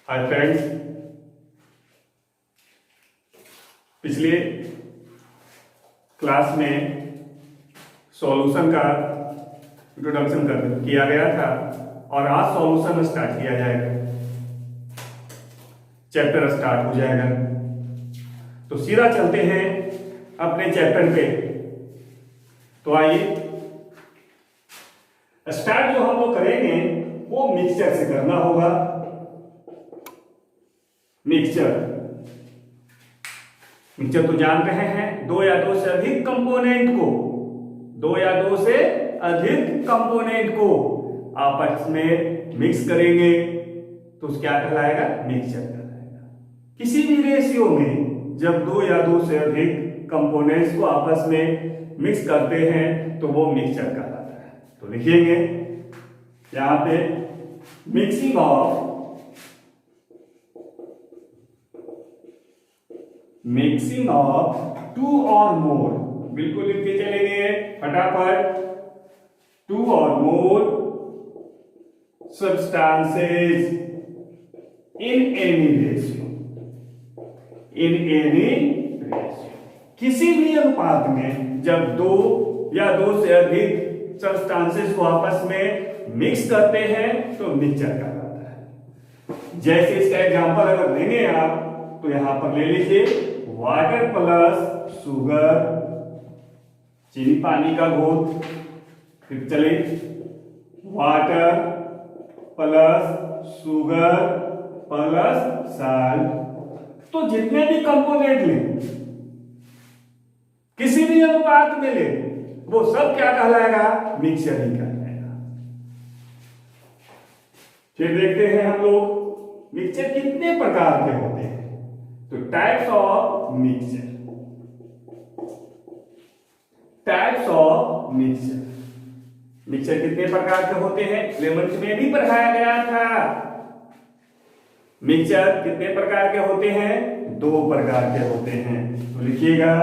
Hi friends, पिछले class में solution का इंट्रोडक्शन किया गया था और आज सॉल्यूशन स्टार्ट किया जाएगा। चैप्टर स्टार्ट हो जाएगा, तो सीधा चलते हैं अपने चैप्टर पे। तो आइए स्टार्ट जो हम लोग करेंगे वो मिक्सचर से करना होगा। मिक्सचर तो जान रहे हैं, दो या दो से अधिक कंपोनेंट को आपस में मिक्स करेंगे तो क्या कहलाएगा? मिक्सचर कहलाएगा। किसी भी रेशियो में जब दो या दो से अधिक कंपोनेंट्स को आपस में मिक्स करते हैं तो वो मिक्सचर कहलाता है। तो लिखेंगे यहां पे मिक्सिंग ऑफ टू और मोर, बिल्कुल लिख के चलेंगे फटाफट। टू और more substances in any ratio, किसी भी अनुपात में जब दो या दो से अधिक सब्सटेंसेस को आपस में मिक्स करते हैं तो मिक्सचर कहलाता है। जैसे इसका एग्जांपल अगर लेंगे आप तो यहां पर ले लीजिए वाटर प्लस शुगर, चीनी पानी का घोल। फिर चले water plus sugar plus salt. तो जितने भी कंपोनेंट ले, किसी भी अनुपात में ले, वो सब क्या कहलाएगा? मिक्सचर ही कहलाएगा। फिर देखते हैं हम लोग मिक्सचर कितने प्रकार के होते हैं। तो टाइप्स ऑफ मिक्सचर, मिक्सचर कितने प्रकार के होते हैं? एलिमेंट में भी पढ़ाया गया था। मिक्सचर कितने प्रकार के होते हैं? दो प्रकार के होते हैं। तो लिखिएगा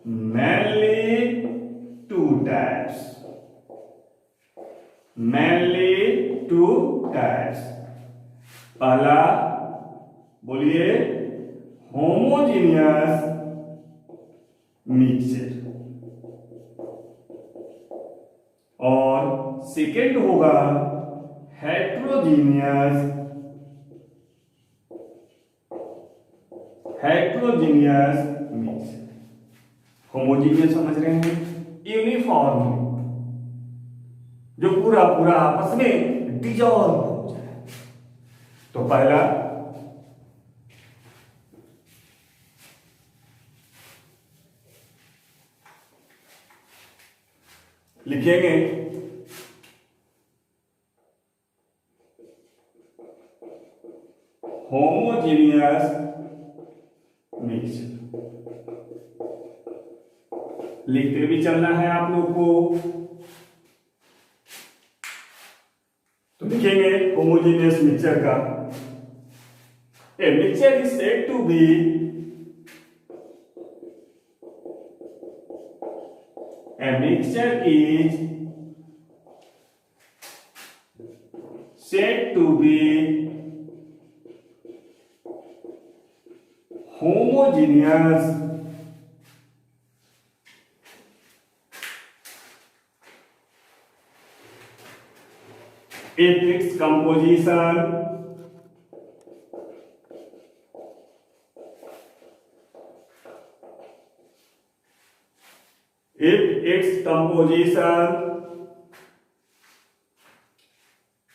mainly two types। पहला बोलिए होमोजेनियस मिक्सचर, और सेकेंड होगा हेट्रोजीनियस मिक्सचर। होमोजीनियस समझ रहे हैं? यूनिफॉर्म, जो पूरा आपस में डिजॉल्व हो जाए। तो पहला लिखेंगे होमोजेनियस मिक्सचर। लिखते भी चलना है आप लोग को। तो लिखेंगे होमोजेनियस मिक्सचर का a mixture is said to be homogeneous if its composition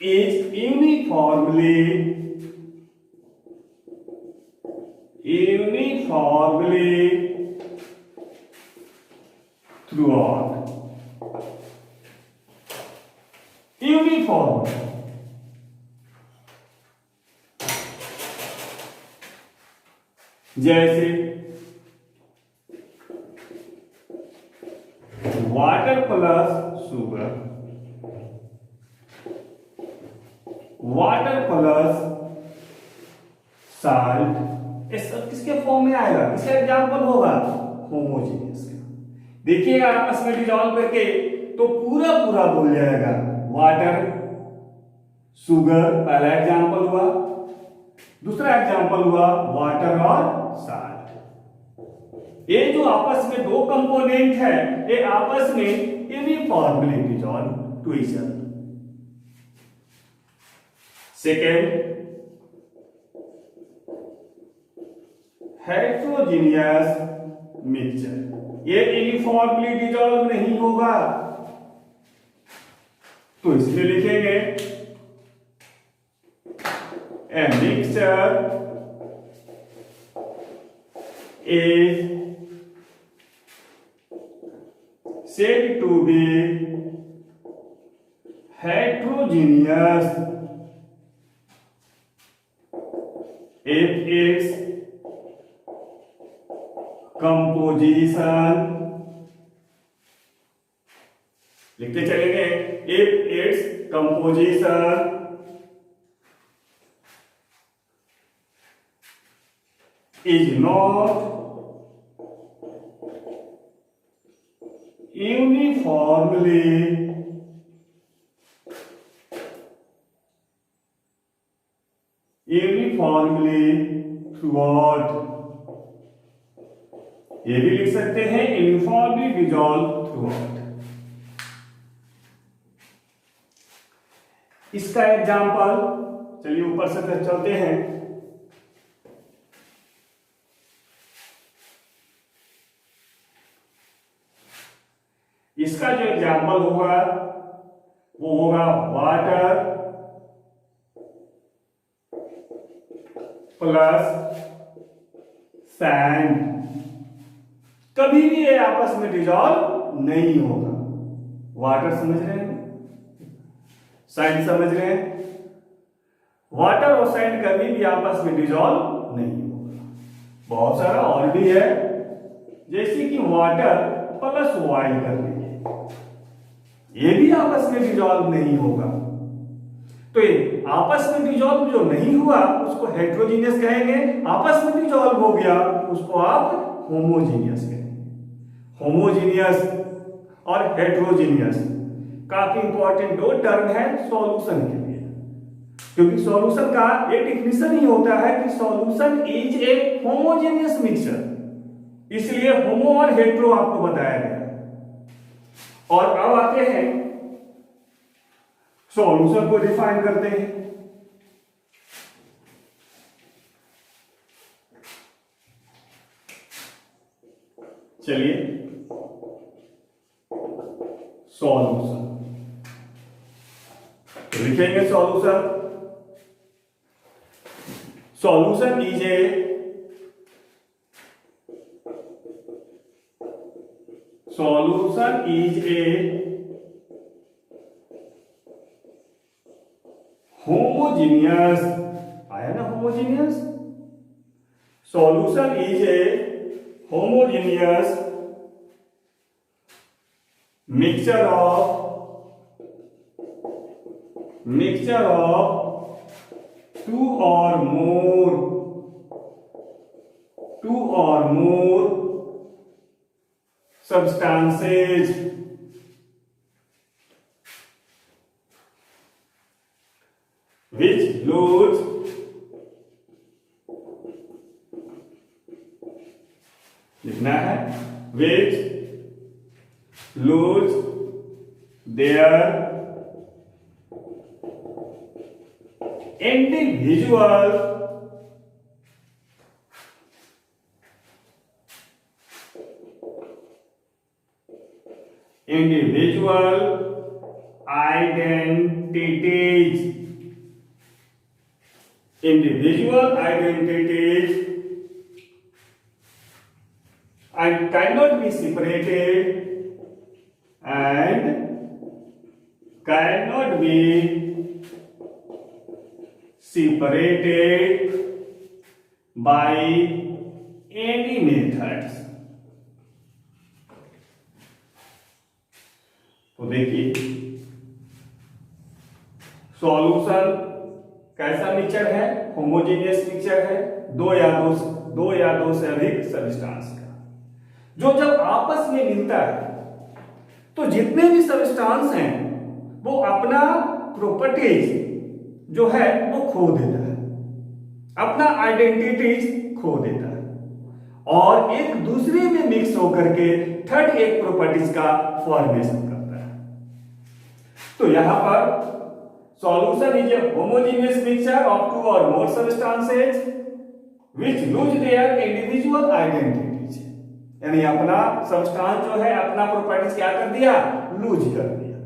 is uniformly throughout। Uniform जैसे water plus sugar, water plus salt, ये सब किसके फॉर्म में आएगा? इसका एग्जांपल होगा होमोजेनियस का। देखिएगा आपस में डिसॉल्व करके तो पूरा बोल जाएगा वाटर शुगर पहला एग्जांपल हुआ, दूसरा एग्जांपल हुआ वाटर और साल्ट। ये जो आपस में दो कंपोनेंट है, ये आपस में uniformly dissolve to each other. Second, heterogeneous mixture, ये यूनिफॉर्मली डिसॉल्व नहीं होगा, तो इसमें लिखेंगे a mixture is said to be heterogeneous if its composition, लिखते चलेंगे, if its composition is not uniformly throughout, ये भी लिख सकते हैं यूनिफॉर्मली डिसॉल्व थ्रूआउट। इसका एग्जांपल चलिए ऊपर से चलते हैं। इसका जो एग्जाम्पल होगा वो होगा वाटर प्लस सैंड। कभी भी ये आपस में डिसॉल्व नहीं होगा। वाटर समझ रहे हैं, सैंड समझ रहे हैं, वाटर और सैंड कभी भी आपस में डिसॉल्व नहीं होगा। बहुत सारा और भी है, जैसे कि वाटर प्लस ऑयल कर लीजिए, ये भी आपस में डिसॉल्व नहीं होगा। तो ये आपस में डिसॉल्व जो नहीं हुआ उसको हेट्रोजीनियस कहेंगे, आपस में डिसॉल्व हो गया उसको आप होमोजीनियस कहेंगे। होमोजीनियस और हेट्रोजीनियस काफी इंपॉर्टेंट दो टर्म है सॉल्यूशन के लिए, क्योंकि सॉल्यूशन का एक डेफिनेशन ही होता है कि solution is a homogeneous mixture, इसलिए होमो और हेट्रो आपको बताया गया। और अब आते हैं सॉल्यूशन को डिफाइन करते हैं। चलिए सॉल्यूशन लिखेंगे। सॉल्यूशन इज ए होमोजीनियस, आया ना homogeneous. Solution is A homogeneous mixture of two or more substances which lose लिखना है which lose their individual identities and cannot be separated by any methods। तो देखिए सॉल्यूशन कैसा mixture है, homogeneous mixture है, दो या दो से अधिक सब्सटेंस का, जो जब आपस में मिलता है तो जितने भी सब्सटेंस हैं वो अपना प्रॉपर्टीज जो है वो खो देता है, अपना आइडेंटिटीज खो देता है और एक दूसरे में मिक्स होकर के थर्ड एक प्रॉपर्टीज का फॉर्मेशन करता है। तो यहां पर solution is a homogeneous mixture of two और more substances which lose their individual identities, यानी अपना सब्सटेंस जो है अपना प्रॉपर्टीज क्या कर दिया, लूज कर दिया।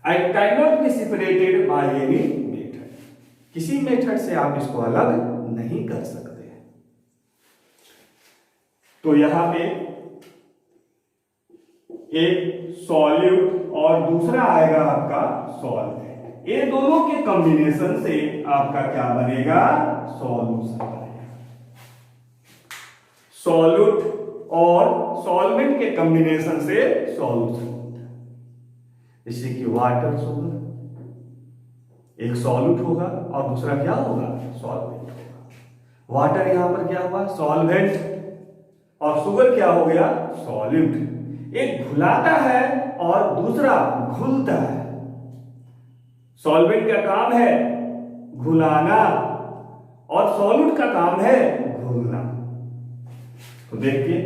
And can not be separated by any method, किसी मेथड से आप इसको अलग नहीं कर सकते। तो यहां पे एक सॉल्यूट और दूसरा आएगा आपका सॉल्वेंट, ये दोनों के कॉम्बिनेशन से आपका क्या बनेगा, सॉल्यूशन बनेगा। सॉल्यूट और सॉल्वेंट के कॉम्बिनेशन से सॉल्यूशन होता है। जैसे कि वाटर शुगर, एक सॉल्यूट होगा और दूसरा क्या होगा, सॉल्वेंट होगा। वाटर यहां पर क्या हुआ, सॉल्वेंट, और शुगर क्या हो गया, सॉल्यूट। एक घुलाता है और दूसरा घुलता है। सॉल्वेंट का काम है घुलाना और सॉल्यूट का काम है घुलना। तो देखिए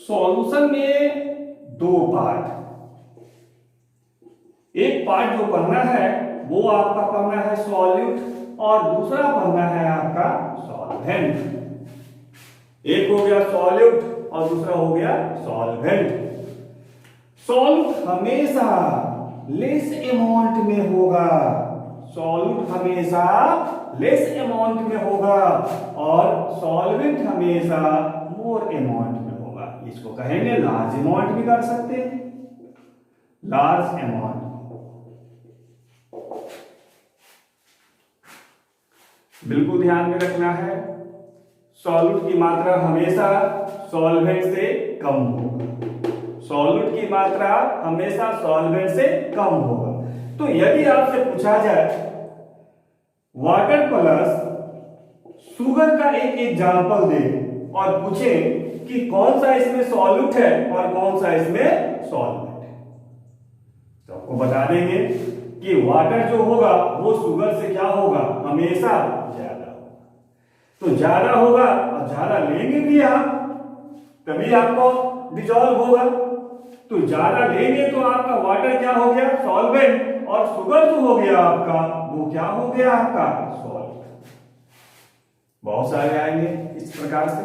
सॉल्यूशन में दो पार्ट, एक पार्ट जो पढ़ना है वो आपका पढ़ना है सॉल्यूट और दूसरा पढ़ना है आपका सॉल्वेंट। एक हो गया सॉल्यूट और दूसरा हो गया सॉल्वेंट। सॉल्यूट हमेशा लेस अमाउंट में होगा, सॉल्यूट हमेशा लेस अमाउंट में होगा और सॉल्वेंट हमेशा मोर अमाउंट में होगा। इसको कहेंगे लार्ज अमाउंट भी कर सकते हैं, लार्ज अमाउंट। बिल्कुल ध्यान में रखना है, सॉल्यूट की मात्रा हमेशा सॉल्वेंट से कम होगा, सॉल्यूट की मात्रा हमेशा सॉल्वेंट से कम होगा। तो यदि आपसे पूछा जाए वाटर प्लस शुगर का एक एग्जांपल दे और पूछे कि कौन सा इसमें सॉल्यूट है और कौन सा इसमें सॉल्वेंट है, तो आपको बता देंगे कि वाटर जो होगा वो शुगर से क्या होगा, हमेशा ज्यादा होगा। तो ज्यादा होगा और ज्यादा लेंगे भी आप तभी आपको डिसॉल्व होगा। तो ज्यादा लेंगे तो आपका वाटर क्या हो गया, सॉल्वेंट, और शुगर जो हो गया आपका वो क्या हो गया, आपका सॉल्वेंट। बहुत सारे आएंगे इस प्रकार से।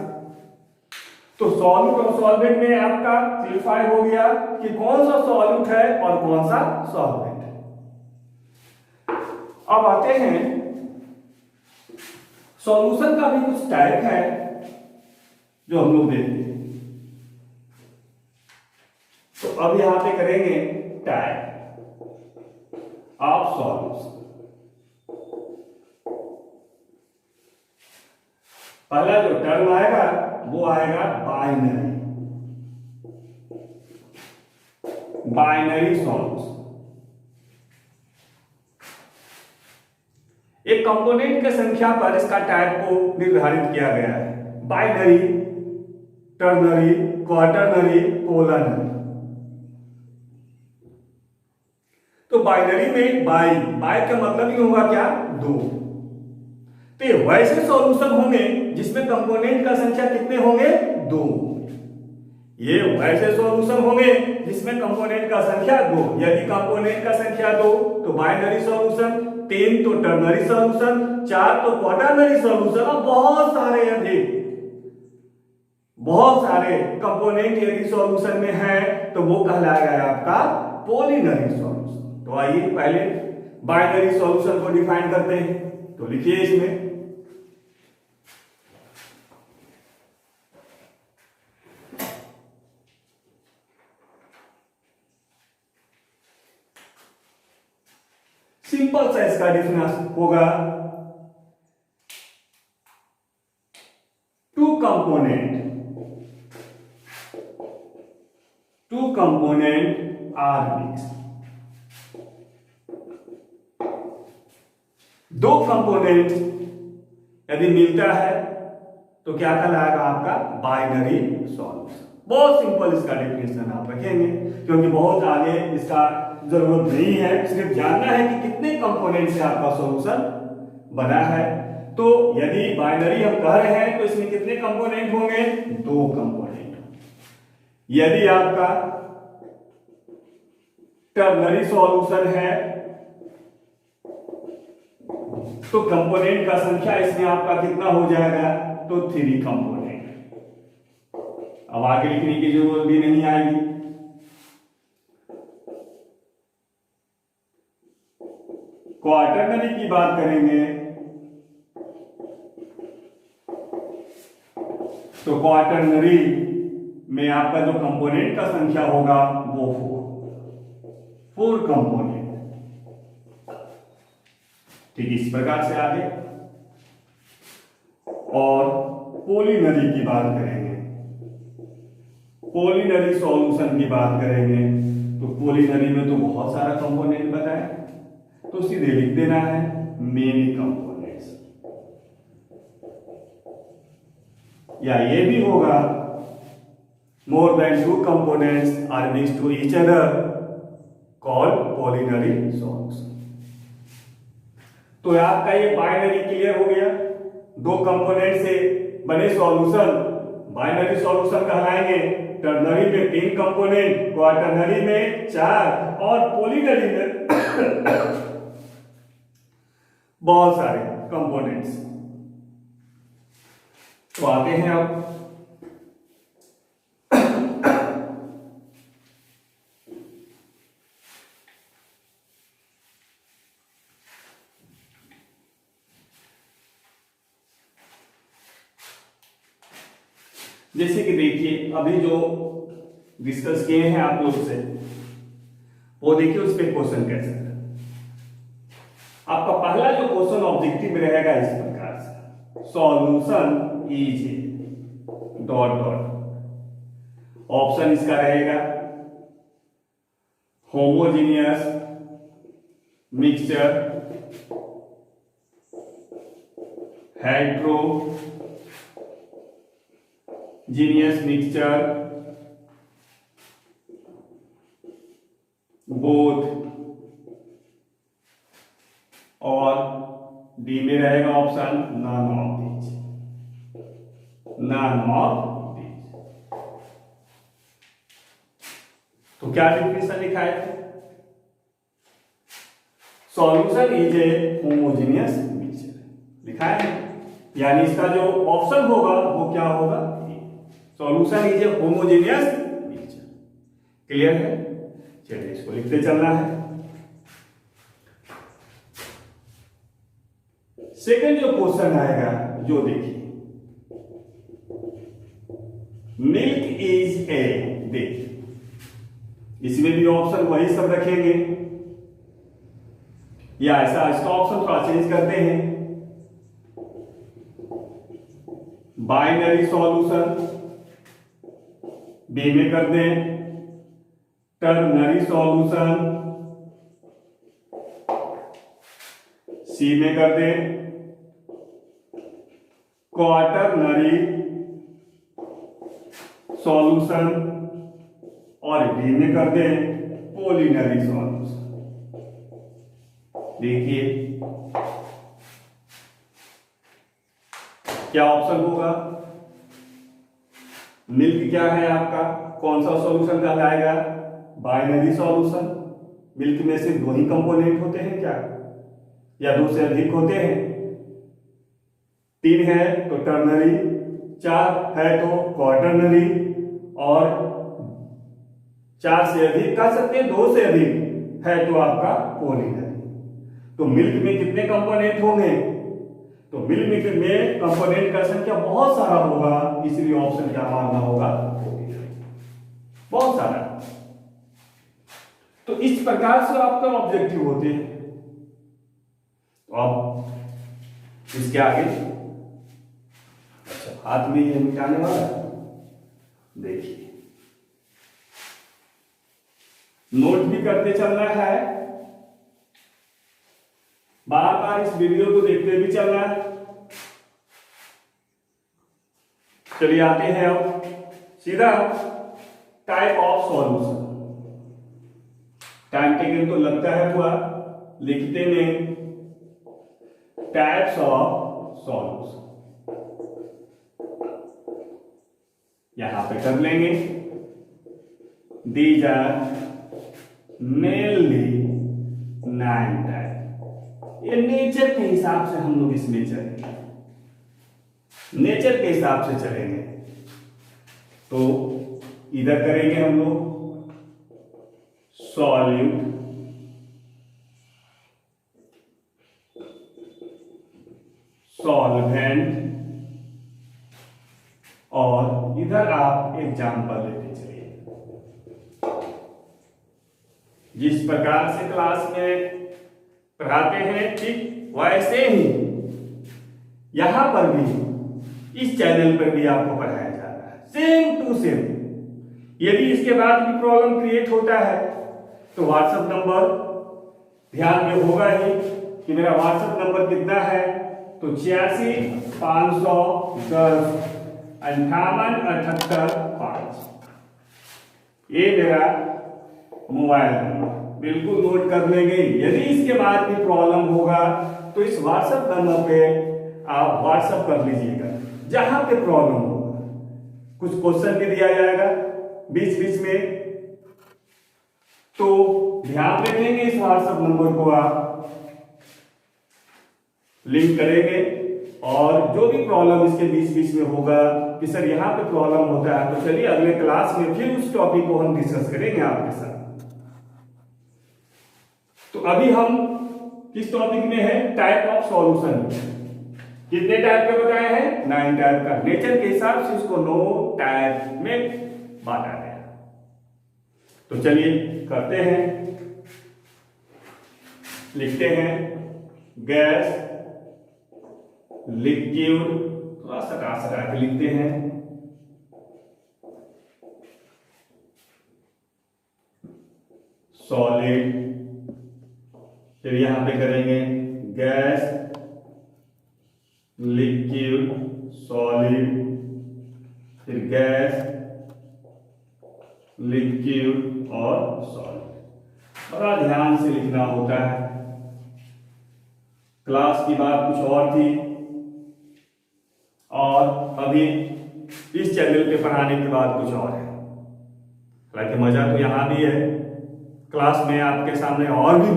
तो सॉल्यूट और सॉल्वेंट में आपका क्लियरफाई हो गया कि कौन सा सॉल्यूट है और कौन सा सॉल्वेंट है। अब आते हैं सॉल्यूशन का भी कुछ टाइप है जो हम लोग देखते हैं। तो अब यहां पे करेंगे टाइप ऑफ सॉल्यूशन। पहला जो टर्म आएगा वो आएगा बाइनरी, बाइनरी सॉल्यूशन। एक कंपोनेंट के संख्या पर इसका टाइप को निर्धारित किया गया है, बाइनरी, टर्नरी, क्वार्टरनरी, पोलरनरी। तो बाइनरी में बाई का मतलब ही होगा क्या, दो। तो ये वैसे सॉल्यूशन होंगे जिसमें कंपोनेंट का संख्या कितने होंगे, दो। ये वैसे सॉल्यूशन होंगे जिसमें कंपोनेंट का संख्या दो। यदि कंपोनेंट का संख्या दो तो बाइनरी सॉल्यूशन, तीन तो टर्नरी सॉल्यूशन, चार तो क्वार्टरनरी सॉल्यूशन, और बहुत सारे अधिक, बहुत सारे कंपोनेंट यदि सॉल्यूशन में है तो वो कहलाएगा आपका पॉलिनरी सॉल्यूशन। तो आइए पहले बाइनरी सॉल्यूशन को डिफाइन करते हैं। तो लिखिए इसमें सिंपल सा इसका डिफरेंस होगा, टू कंपोनेंट आर मिक्स। दो कंपोनेंट यदि मिलता है तो क्या कहलाएगा आपका बाइनरी सॉल्यूशन। बहुत सिंपल इसका डेफिनेशन आप रखेंगे, क्योंकि बहुत आगे इसका जरूरत नहीं है, सिर्फ जानना है कि कितने कंपोनेंट से आपका सॉल्यूशन बना है। तो यदि बाइनरी हम कह रहे हैं तो इसमें कितने कंपोनेंट होंगे? दो कंपोनेंट। यदि आपका टर्नरी सॉल्यूशन है तो कंपोनेंट का संख्या इसमें आपका कितना हो जाएगा? तो 3 कंपोनेंट। अब आगे लिखने की जरूरत भी नहीं आएगी। क्वार्टरनरी की बात करेंगे तो क्वार्टरनरी में आपका जो कंपोनेंट का संख्या होगा वो 4 कंपोनेंट। ठीक, इस प्रकार से आगे। और पॉलीनरी की बात करेंगे, पॉलीनरी सॉल्यूशन की बात करेंगे तो पॉलीनरी में तो बहुत सारा कंपोनेंट बताए, तो सीधे लिख देना है मेनी कंपोनेंट्स। या ये भी होगा more than 2 components are mixed to each other called polynary solution. तो आपका ये बाइनरी क्लियर हो गया। दो कंपोनेंट से बने सॉल्यूशन बाइनरी सॉल्यूशन कहलाएंगे। टर्नरी में 3 कंपोनेंट, क्वार्टरनरी में 4 और पॉलीनरी में बहुत सारे कंपोनेंट्स। तो आते हैं अब जैसे कि देखिए अभी जो डिस्कस किए हैं आप लोग से, वो देखिए उस पर क्वेश्चन कैसे है। आपका पहला जो क्वेश्चन ऑब्जेक्टिव में रहेगा इस प्रकार से, solution is dot dot. Option इसका रहेगा homogeneous mixture, heterogeneous mixture, both, और डी में रहेगा option none of these, none of these. तो क्या डिफिनेशन लिखा है? Solution is a homogeneous mixture लिखा है, यानी इसका जो ऑप्शन होगा वो क्या होगा? Solution is a homogeneous mixture. Clear है? चलिए इसको लिखते चलना है। सेकंड जो क्वेश्चन आएगा, जो देखिए मिल्क इज ए, देखिए इसमें भी ऑप्शन वही सब रखेंगे, या ऐसा इसका ऑप्शन थोड़ा चेंज करते हैं। बाइनरी सॉल्यूशन बी में कर दें, टर्नरी सॉल्यूशन सी में कर दें, क्वार्टरनरी सॉल्यूशन और डी में कर दें पॉलीनरी सॉल्यूशन। देखिए क्या ऑप्शन होगा? मिल्क क्या है आपका, कौन सा सॉल्यूशन कहलाएगा? Binary solution. मिल्क में सिर्फ 2 ही कंपोनेंट होते हैं क्या, या 2 से अधिक होते हैं? 3 है तो टर्नरी, 4 है तो क्वार्टरनरी, और 4 से अधिक कह सकते हैं, 2 से अधिक है तो आपका पॉलीनरी। तो मिल्क में कितने कंपोनेंट होंगे? तो मिल्क में कंपोनेंट का संख्या बहुत सारा होगा, इसलिए ऑप्शन क्या मारना होगा? बहुत सारा। तो इस प्रकार से आपका ऑब्जेक्टिव होते हैं। तो अब इसके आगे, अच्छा हाथ में ये मिटाने वाला, देखिए नोट भी करते चलना है, बार बार इस वीडियो को देखते भी चलना है। चलिए आते हैं अब सीधा type of solution. Time taken तो लगता है पूरा, लिखते में टाइप्स ऑफ सॉल्यूशन यहां पे कर लेंगे। These are mainly 9 type. ये नेचर के हिसाब से हम लोग इसमें चलेंगे, नेचर के हिसाब से चलेंगे। तो इधर करेंगे हम लोग सॉल्यूट, सॉल्वेंट, और इधर आप एग्जाम्पल लेते चलिए। जिस प्रकार से क्लास में पढ़ाते हैं ठीक वैसे ही यहां पर भी, इस चैनल पर भी आपको पढ़ाया जा रहा है, सेम टू सेम। यदि इसके बाद भी प्रॉब्लम क्रिएट होता है तो व्हाट्सएप नंबर ध्यान में होगा ही कि मेरा व्हाट्सएप नंबर कितना है, तो 86 510 58 78 5। ये मेरा मोबाइल नंबर, बिल्कुल नोट कर लेंगे। यदि इसके बाद भी प्रॉब्लम होगा तो इस व्हाट्सएप नंबर पे आप व्हाट्सएप कर लीजिएगा, जहां पे प्रॉब्लम होगा। कुछ क्वेश्चन भी दिया जाएगा बीच बीच में, तो ध्यान रखेंगे इस व्हाट्सएप नंबर को आप लिंक करेंगे, और जो भी प्रॉब्लम इसके बीच बीच में होगा कि सर यहाँ पे प्रॉब्लम होता है, तो चलिए अगले क्लास में फिर उस टॉपिक को हम डिस्कस करेंगे आपके साथ। तो अभी हम किस टॉपिक में है, टाइप ऑफ सॉल्यूशन। कितने टाइप के बताए हैं, 9 टाइप का। नेचर के हिसाब से इसको 9 टाइप में बांटा गया। तो चलिए करते हैं, लिखते हैं गैस, लिक्विड, थोड़ा सटा के लिखते हैं, सॉलिड, फिर यहां पे करेंगे गैस, लिक्विड, सॉलिड, फिर गैस, लिक्विड और सॉलिड। बड़ा ध्यान से लिखना होता है। क्लास की बात कुछ और थी, और अभी इस चैनल पे पढ़ाने के बाद कुछ और है। हालांकि मजा तो यहां भी है, क्लास में आपके सामने और भी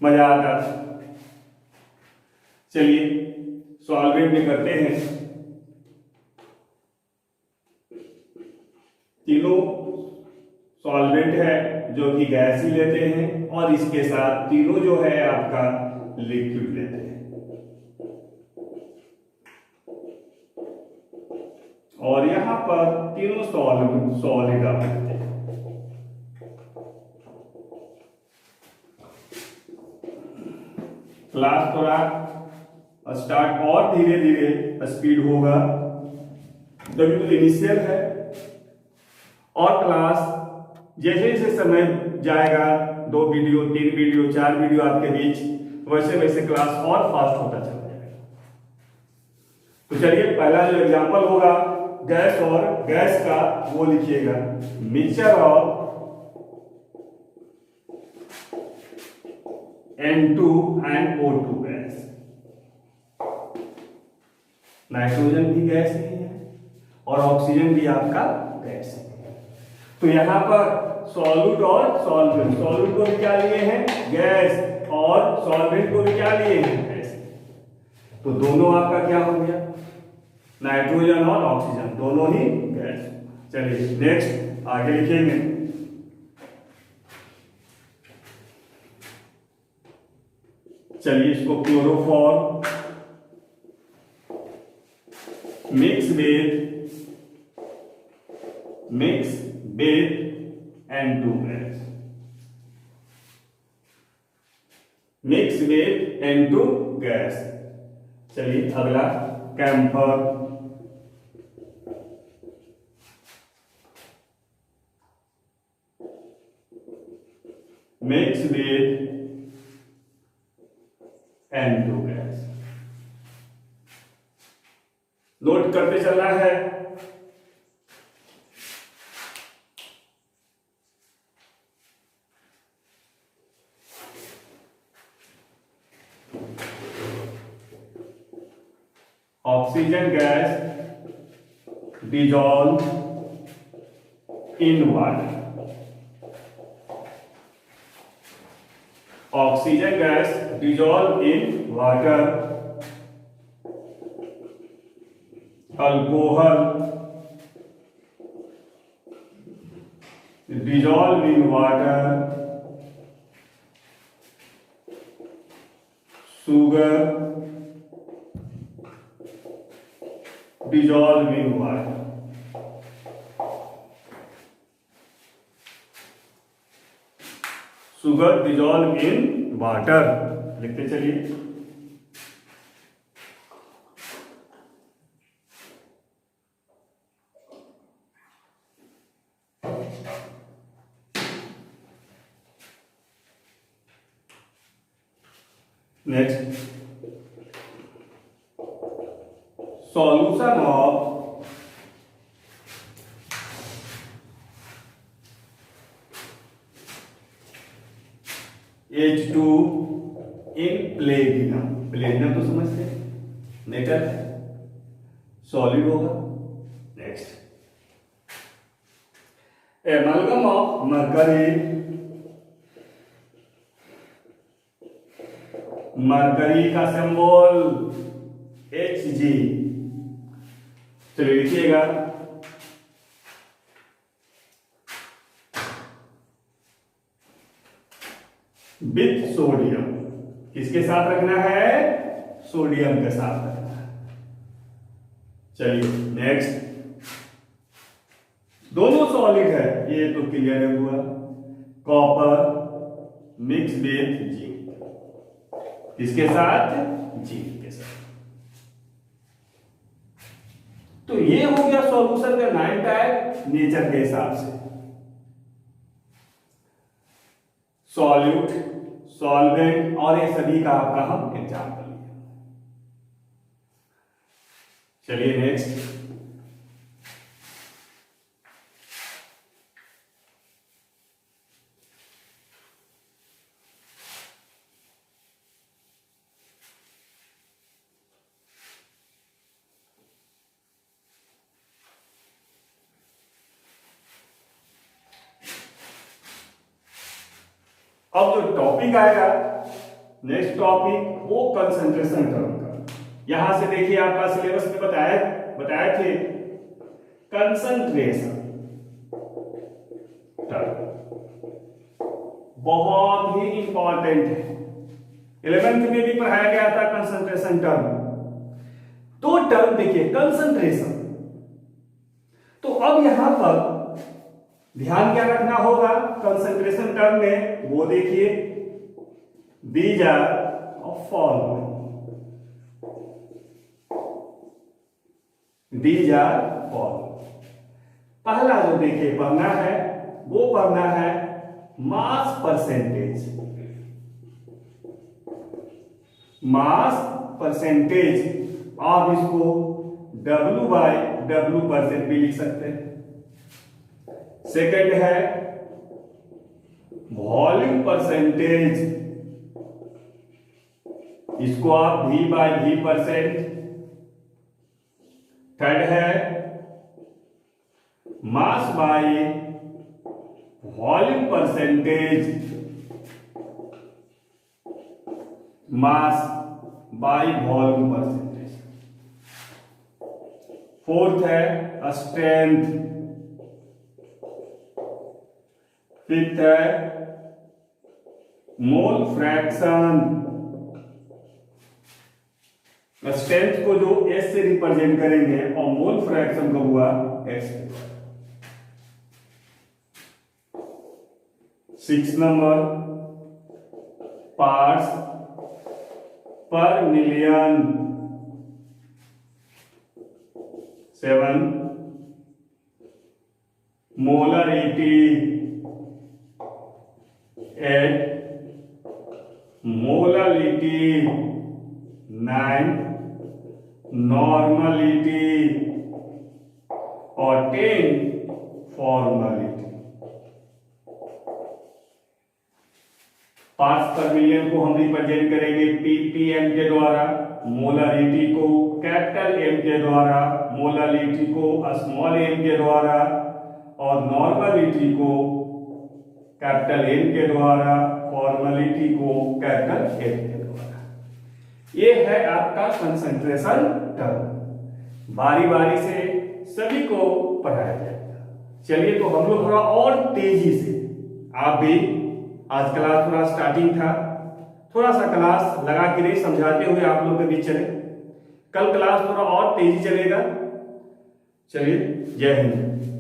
मजा आता है। चलिए सॉल्वेंट में करते हैं। तीनों सॉल्वेंट है जो कि गैस ही लेते हैं, और इसके साथ तीनों जो है आपका लिक्विड लेते हैं। और यहां पर तीनों सॉलिड आप लेते हैं। क्लास थोड़ा स्टार्ट और धीरे धीरे स्पीड होगा, जब तो इनिशियल है, और क्लास जैसे जैसे समय जाएगा, 2 वीडियो 3 वीडियो 4 वीडियो आपके बीच, वैसे वैसे क्लास और फास्ट होता चला जाएगा। तो चलिए पहला जो एग्जांपल होगा गैस और गैस का, वो लिखिएगा mixture of N2 and O2 gas. Nitrogen भी गैस ही है और ऑक्सीजन भी आपका गैस है। तो यहां पर सॉल्यूट और सॉल्वेंट, सॉल्यूट को भी क्या लिए हैं, गैस, और सॉल्वेंट को भी क्या लिए हैं, गैस। तो दोनों आपका क्या हो गया, नाइट्रोजन और ऑक्सीजन दोनों ही गैस। चलिए नेक्स्ट आगे लिखेंगे। चलिए इसको chloroform mix with N2 gas, mix with N2 gas. चलिए अगला camphor, mix with N2 gas. Note करते चलना है। Oxygen gas dissolve in water, oxygen gas dissolve in water, alcohol dissolve in water, sugar dissolve in water. Sugar dissolve in water लिखते चलिए। Next, solution of H2 in platinum. Platinum तो समझते हैं, metal है, solid होगा। Next, amalgam of mercury, mercury का symbol Hg। चलिए लिखिएगा, विथ सोडियम। किसके साथ रखना है? सोडियम के साथ रखना है। चलिए नेक्स्ट, दोनों सॉलिड है, ये तो क्लियर हुआ। कॉपर मिक्स विथ जिंक, किसके साथ? जिंक के साथ। तो ये हो गया सॉल्यूशन का 9 टाइप नेचर के हिसाब से। सॉल्यूट, सॉल्वेंट और ये सभी का आपका हम एग्जाम्पल लिया। चलिए नेक्स्ट, अब जो टॉपिक आएगा नेक्स्ट टॉपिक, वो कंसंट्रेशन टर्म का। यहां से देखिए आपका सिलेबस में बताए थे कंसंट्रेशन टर्म बहुत ही इंपॉर्टेंट है। 11th में भी पढ़ाया गया था कंसंट्रेशन टर्म। तो टर्म देखिए कंसंट्रेशन, तो अब यहां पर ध्यान क्या रखना होगा कंसंट्रेशन टर्म में, वो देखिए these are following, these are following. पहला जो देखिए पढ़ना है वो पढ़ना है मास परसेंटेज। मास परसेंटेज आप इसको W/W% भी लिख सकते हैं। सेकंड है वॉल्यूम परसेंटेज, इसको आप V/V%। थर्ड है mass by volume percentage, mass by volume percentage. Fourth है स्ट्रेंथ। फिफ्थ है मोल फ्रैक्शन। स्ट्रेंथ को जो S से रिप्रेजेंट करेंगे और मोल फ्रैक्शन को हुआ X। 6 नंबर पार्ट्स पर मिलियन। 7 molarity, 8 molality, 9 normality और 10 फॉर्मलिटी। पार्ट्स पर मिलियन को हम रिप्रेजेंट करेंगे ppm के द्वारा, मोलारिटी को कैपिटल M के द्वारा, मोलालिटी को स्मॉल m के द्वारा और नॉर्मलिटी को कैपिटल N के द्वारा, फॉर्मलिटी को कैपिटल M के द्वारा। ये है आपका कंसंट्रेशन टर्म। बारी बारी से सभी को पढ़ाया जाएगा। चलिए तो हम लोग थोड़ा और तेजी से, आप भी आज क्लास थोड़ा स्टार्टिंग था, थोड़ा सा क्लास लगा के नहीं समझाते हुए आप लोग के बीच चले। कल क्लास थोड़ा और तेजी चलेगा। चलिए, जय हिंद।